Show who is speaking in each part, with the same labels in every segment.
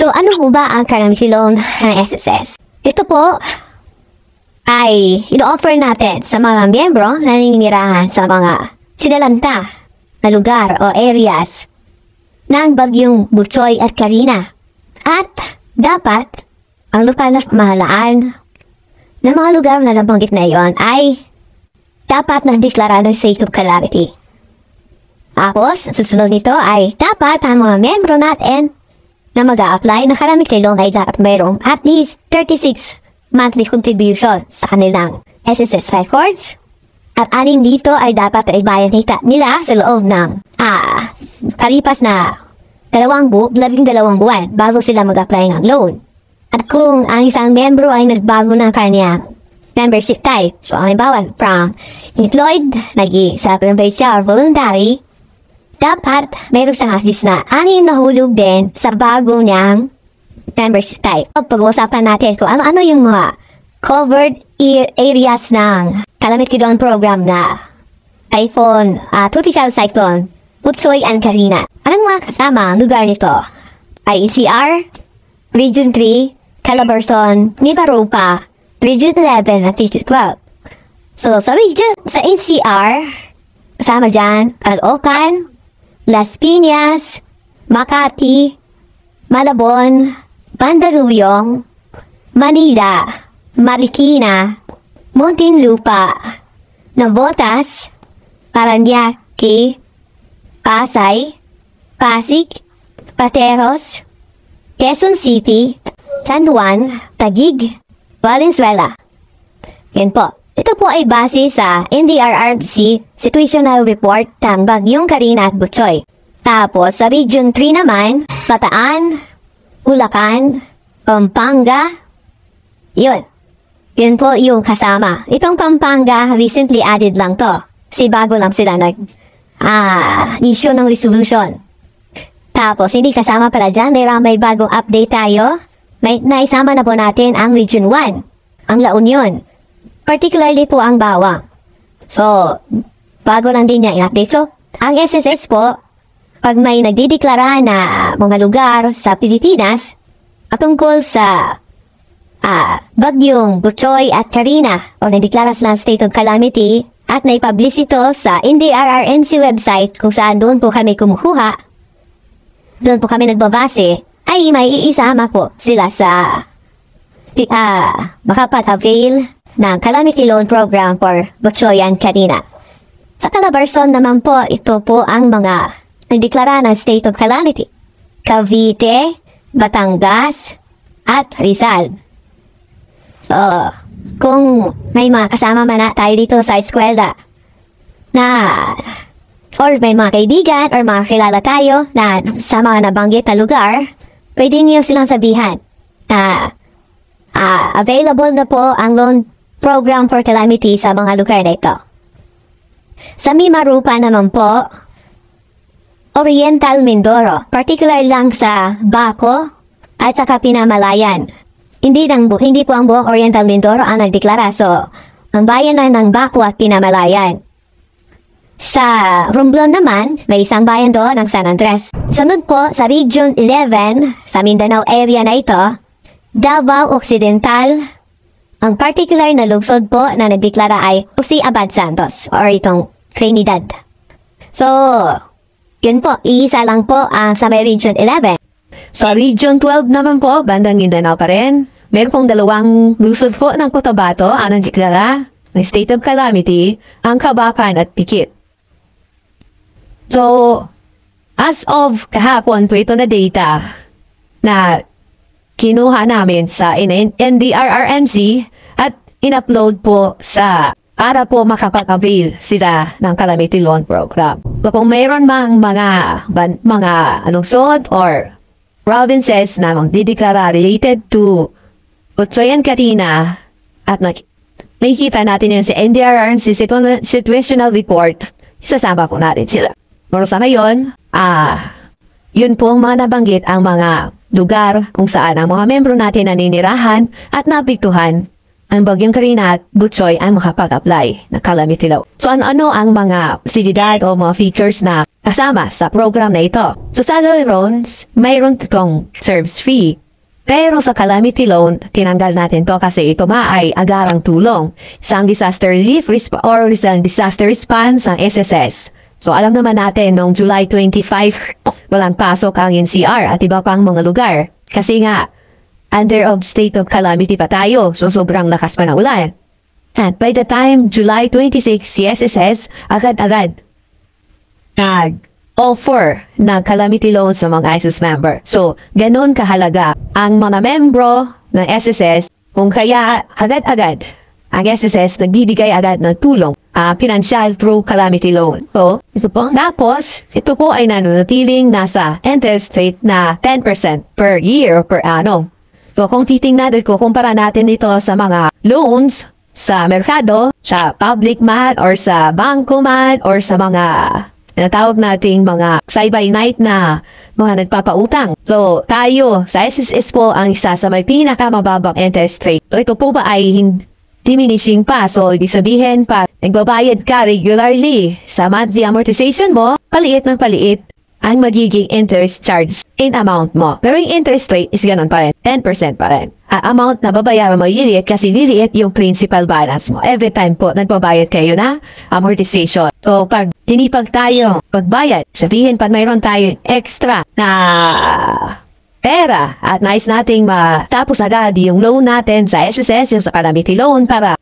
Speaker 1: So, ano po ba ang calamity loan ng SSS? Ito po ay ino-offer natin sa mga miyembro na naninirahan sa mga sinalanta na lugar o areas ng bagyong Butchoy at Carina. At dapat ang lokal na pamahalaan ng mga lugar na nabanggit na iyon ay dapat nandeklara ng state of calamity. Tapos, susunod nito ay dapat ang mga miyembro natin na mag-a-apply ng calamity loan ay dapat mayroong at least 36 monthly contribution sa kanilang SSS records. At aning dito ay dapat ibayad nila sa loob ng kalipas na 12 buwan bago sila mag-apply ng loan. At kung ang isang miyembro ay nagbago ng kanyang membership type, so halimbawa from employed, nag-self-employed siya or voluntary, dapat mayroon siyang assist na aning nahulog din sa bago niyang membership type. Pag-uusapan natin kung ano yung mga covered areas ng calamity loan program na tropical cyclone Butchoy and Carina. Anong mga kasama ang lugar nito? Ay NCR, Region 3, Calabarzon, Mimaropa, Region 11 at Region 12. So sa NCR, kasama dyan Caloocan, Las Piñas, Makati, Malabon, Mandaluyong, Manila, Marikina, Muntinlupa, Navotas, Paranaque, Pasay, Pasig, Pateros, Quezon City, San Juan, Taguig, Valenzuela. Yan po. Ito po ay base sa NDRRMC Situational Report ng Bagyong Carina at Butchoy. Tapos sa Region 3 naman, Bataan, Bulacan, Pampanga, yun. Yun po yung kasama. Itong Pampanga, recently added lang to. Kasi bago lang sila issue ng resolution. Tapos, hindi kasama pala dyan. May bagong update tayo. Naisama na po natin ang Region 1, ang La Union. Particularly po ang Bawang. So, bago lang din niya i-update. So, ang SSS po, pag may nagdideklara na mga lugar sa Pilipinas, tungkol sa Bagyong Butchoy at Carina o nagdeklara silang state of calamity at naipublish ito sa NDRRMC website kung saan doon po kami kumukuha, doon po kami nagbabase, ay may iisama po sila sa makapag-avail ng calamity loan program for Butchoy and Carina. Sa Calabarzon naman po, ito po ang mga nagdeklara ng state of calamity: Cavite, Batangas, at Rizal. So, kung may mga kasama man na tayo dito sa eskwela na or may mga kaibigan or mga kilala tayo na sa mga nabanggit na lugar, pwede niyo silang sabihan na available na po ang loan program for calamity sa mga lugar na ito. Sa Mimaropa naman po, Oriental Mindoro, particular lang sa Baco at sa Pinamalayan. Hindi po ang buong Oriental Mindoro ang nagdeklara. So, ang bayan na ng Baco at Pinamalayan. Sa Romblon naman, may isang bayan doon ng San Andres. Sunod po sa Region 11, sa Mindanao area na ito, Davao Occidental. Ang particular na lungsod po na nagdeklara ay Jose Abad Santos or itong Trinidad. So, yun po, iisa lang po ang sa may Region 11.
Speaker 2: Sa Region 12 naman po, bandang Mindanao pa rin, meron pong dalawang lungsod po ng Cotabato ang nagdeklara ng state of calamity, ang Cabacan at Pikit. So, as of kahapon po ito na data na kinuha namin sa NDRRMC at in-upload po para po makapag-avail sila ng calamity loan program. Kung mayroon mang mga lungsod or provinces na magdideklara related to Butchoy and Carina at makikita natin yun sa NDRRMC Situational Report, isasama po natin sila. Pero sa ngayon, yun po ang mga nabanggit ang mga lugar kung saan ang mga membro natin naninirahan at naapektuhan ang Bagyong Karina at Butchoy ay makapag-apply ng calamity loan. So ano ang mga fasilidad o mga features na kasama sa program na ito? So sa salary loans, mayroon itong service fee. Pero sa calamity loan, tinanggal natin to kasi ito ay agarang tulong. Isang disaster relief or isang disaster response ng SSS. So alam naman natin, noong July 25, walang pasok ang NCR at iba pang mga lugar. Kasi nga, under of state of calamity pa tayo, so sobrang lakas pa ng ulan. At by the time July 26, si SSS agad-agad nag-offer ng calamity loan sa mga ISIS member. So, ganun kahalaga ang mga membro ng SSS, kung kaya agad-agad ang SSS nagbibigay agad ng tulong, financial through calamity loan. So, ito po. Tapos, ito po ay nananatiling nasa interest rate na 10% per year or per annum. So, kung titingnan natin, kumpara natin ito sa mga loans sa merkado, sa public man, or sa bangko man, or sa mga natawag nating mga fly-by-night na mga nagpapautang. So, tayo sa SSS po ang isa sa may pinakamababang interest rate. So, ito po ba ay diminishing pa? So, ibig sabihin pa, nagbabayad ka regularly sa monthly amortization mo, paliit ng paliit ang magiging interest charge in amount mo. Pero yung interest rate is ganun pa rin. 10% pa rin. Amount na babayaran mo liliit kasi liliit yung principal balance mo. Every time po nagbabayad kayo na amortization. So pag tinipag tayo pagbayad, sabihin pag mayroon tayong extra na pera at nais nating matapos agad yung loan natin sa SSS, yung sa calamity loan para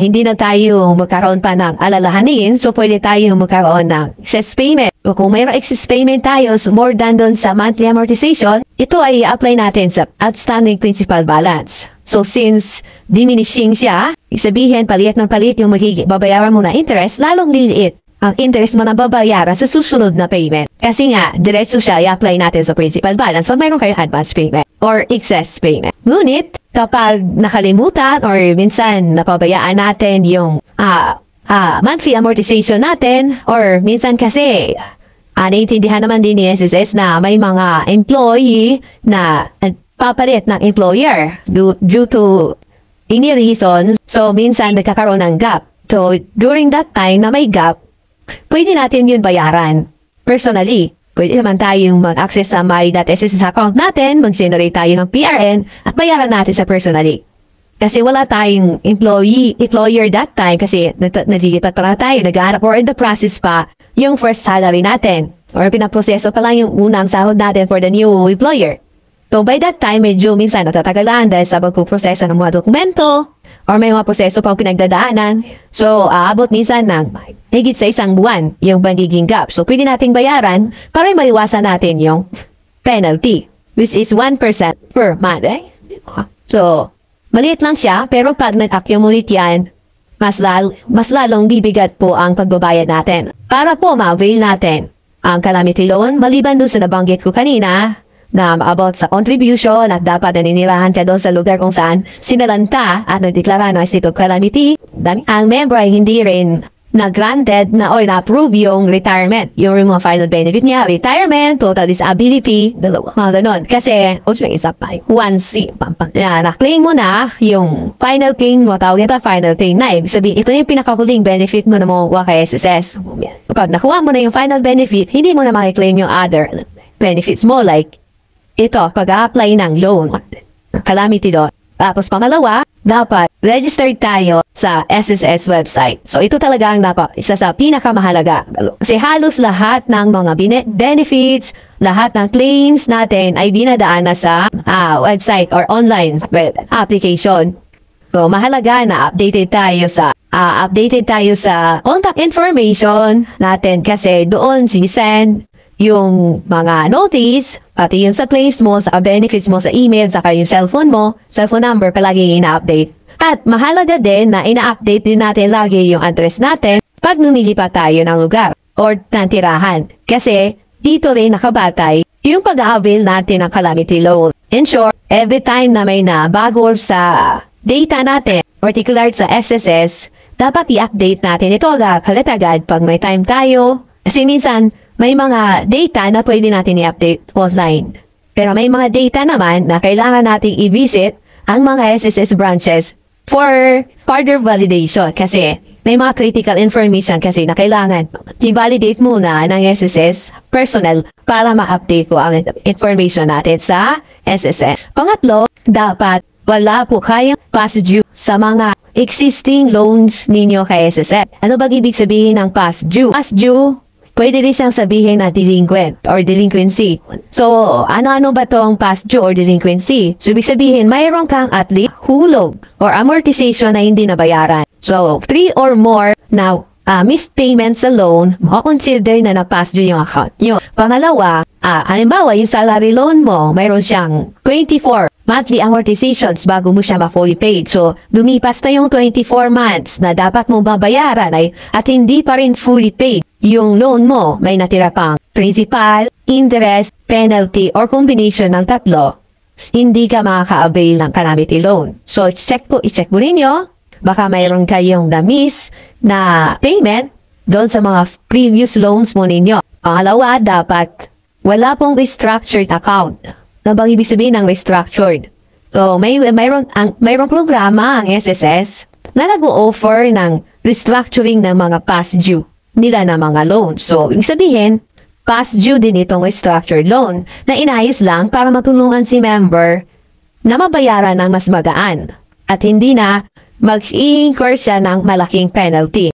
Speaker 2: hindi na tayo magkaroon pa ng alalahanin. So pwede tayo magkaroon ng excess payment. O kung mayroong excess payment tayo, so more than doon sa monthly amortization, ito ay apply natin sa outstanding principal balance. So since diminishing siya, sabihin paliit ng paliit yung magiging babayaran mo na interest, lalong liliit ang interest mo na babayaran sa susunod na payment. Kasi nga, diretso siya i-apply natin sa principal balance pag mayroon kayong advance payment or excess payment. Ngunit, kapag nakalimutan or minsan napabayaan natin yung monthly amortization natin or minsan kasi naiintindihan naman din ni SSS na may mga employee na papalit ng employer due to any reason. So, minsan nagkakaroon ng gap. So, during that time na may gap, pwede natin yun bayaran personally. Pwede naman tayong mag-access sa my.sss account natin, mag-generate tayo ng PRN at bayaran natin sa personally. Kasi wala tayong employer that time kasi nalilipat pa lang tayo, nag-aarap or in the process pa yung first salary natin. Or pinaproseso pa lang yung unang sahod natin for the new employer. So by that time, medyo minsan natatagalan dahil sa pagpuproseso ng mga dokumento or may mga proseso pang pinagdadaanan. So aabot minsan ng higit sa isang buwan yung magiging gap. So pwede nating bayaran para maiwasan natin yung penalty, which is 1% per month. So, maliit lang siya, pero pag nag-accumulate yan, mas lalong bibigat po ang pagbabayad natin. Para po ma-avail natin ang calamity loan, maliban doon sa nabanggit ko kanina, na about sa contribution at dapat naninirahan ka doon sa lugar kung saan sinalanta at nagdeklara ng state of calamity, ang member ay hindi rin na-granted na or na-approve yung retirement. Yung mga final benefit niya, retirement, total disability, dalawa, mga ganon. Kasi, may isa pa, once na-claim mo na yung final claim mo, tawag ito final claim na. Ibig sabihin, ito yung pinakahuling benefit mo na makukuha kay SSS. Kapag nakuha mo na yung final benefit, hindi mo na makiklaim yung other benefits mo like ito, pag-a-apply ng loan, calamity loan. Tapos pangalawa, dapat registered tayo sa SSS website. So ito talaga ang isa sa pinakamahalaga. Kasi halos lahat ng mga benefits, lahat ng claims natin ay dinadaan na sa website or online application. So mahalaga na updated tayo sa contact information natin kasi doon sinisend yung mga notice, pati yung sa claims mo, sa benefits mo, sa email, saka yung cellphone mo, cellphone number palagi ina-update. At mahalaga din na ina-update din natin lagi yung address natin pag lumilipat tayo ng lugar or ng tirahan. Kasi dito rin nakabatay yung pag-avail natin ng calamity loan. In short, every time na may nabago sa data natin, particular sa SSS, dapat i-update natin ito agad pag may time tayo. Kasi minsan, may mga data na pwede natin i-update online. Pero may mga data naman na kailangan nating i-visit ang mga SSS branches for further validation kasi may mga critical information kasi na kailangan i-validate muna ng SSS personnel para ma-update po ang information natin sa SSS. Pangatlo, dapat wala po kayang past due sa mga existing loans ninyo kay SSS. Ano ba ibig sabihin ng past due? Past due, pwede rin siyang sabihin na delinquent or delinquency. So, ano-ano ba tong past due or delinquency? So, ibig sabihin, mayroon kang at least hulog or amortization na hindi nabayaran. So, 3 or more na missed payment sa loan, makakonsider na na-past due yung account nyo. Pangalawa, halimbawa, yung salary loan mo, mayroon siyang 24 monthly amortizations bago mo siya ma-fully paid. So, lumipas na yung 24 months na dapat mo babayaran at hindi pa rin fully paid. Yung loan mo, may natira pang principal, interest, penalty, or combination ng tatlo, hindi ka makaka-avail ng calamity loan. So, i-check mo ninyo. Baka mayroon kayong na-miss na payment doon sa mga previous loans mo ninyo. Pangalawa, dapat wala pong restructured account. Ano bang ibig sabihin ng restructured? So, mayroong programa ang SSS na nag-o-offer ng restructuring ng mga past due nila na mga loan. So, ibig sabihin, past due din itong restructured loan na inayos lang para matulungan si member na mabayaran ng mas magaan at hindi na mag-i-incur siya ng malaking penalty.